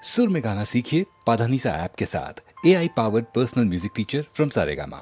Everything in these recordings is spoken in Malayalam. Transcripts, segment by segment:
सुर में गाना सीखिए पाधानीसा ऐप के साथ। AI powered personal music teacher from Saregama.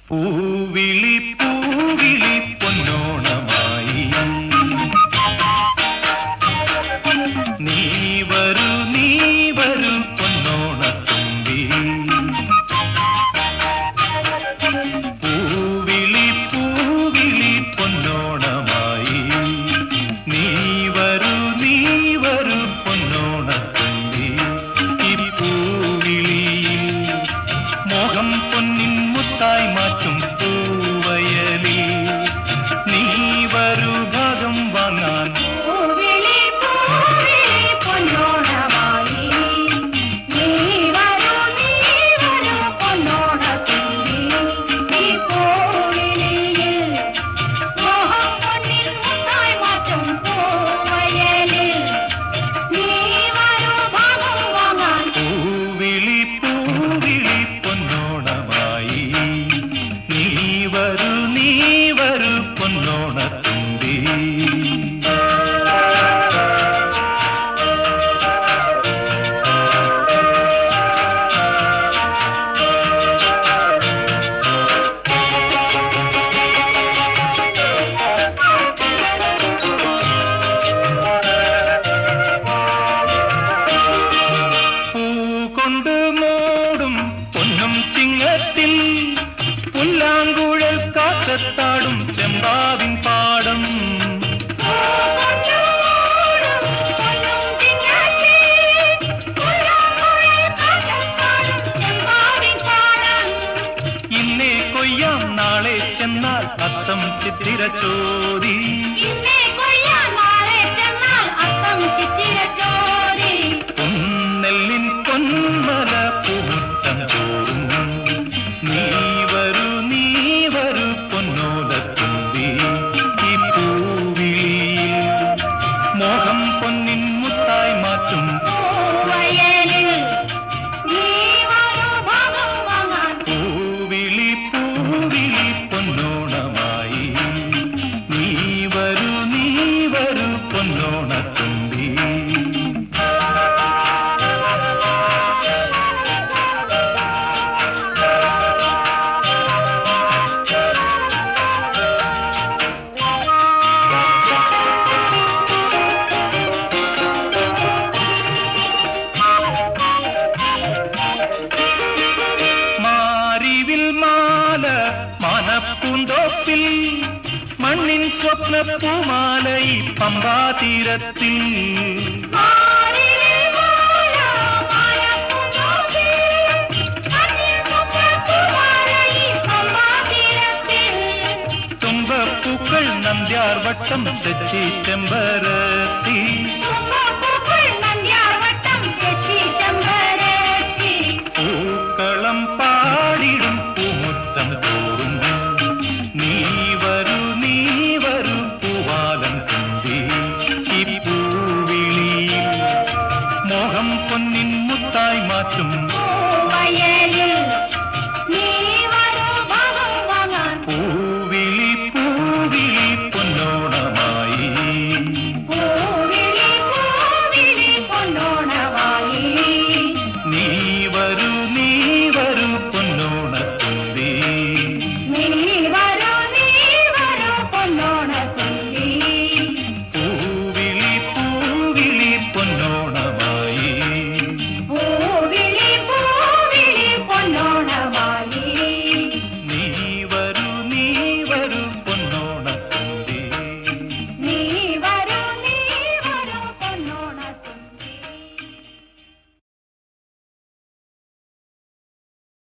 പൂവിളി പൂവിളി പൊന്നോണമായി നീ വരൂ പൊന്നോണത്തുമ്പി. പൂവിളി പൂവിളി പൊന്നോണമായി നീ വരൂ പൊന്നോണത്തുമ്പി. ഈ പൂവിളിയിൽ മോഹം പൊന്നിൻ മുത്തായി മാറ്റും പൂവയലിൽ നീ വരൂ ഭാഗം വാങ്ങാൻ. പൂവിളി പൂവിളി പൊന്നോണമായി നീ വരൂ പൊന്നോണത്തുമ്പി. കൊണ്ട് മൂടും പൊന്നും ചിങ്ങത്തിൽ പുല്ലാങ്കുഴൽ കാക്കത്താടും ചെമ്പാവിൻ പാടം. ഇന്നേ കൊയ്യാം നാളെ ചെന്നാൽ അത്തം ചിത്തിര ചോദി. പൊന്നെല്ലിൻ പൊന്മല പൂമുറ്റം തോറും നീ വരൂ പൊന്നോലത്തുമ്പി. ഈ പൂവിളിയിൽ മോഹം പൊന്നിൻ മുത്തായി മാറ്റും പൂവിളി പൂവിളി പൊന്നോണമായി നീ വരൂ പൊന്നോണത്തുമ്പി. മാറിവിൽ മാല മാനപ്പൂന്തോപ്പിൽ മണ്ണിൻ സ്വപ്നപ്പൂമാല ഈ പമ്പാതീരത്തിൽ. തുമ്പപ്പൂക്കൾ നന്ദ്യാർ വട്ടം തെച്ചി ചെമ്പരത്തി. പൂക്കളം പാടിടും പൂമുറ്റം തോറും നീ വരൂ പൂവാലൻ തുമ്പി. ഈ പൂവിളിയിൽ മോഹം പൊന്നിൻ മുത്തായി മാറ്റും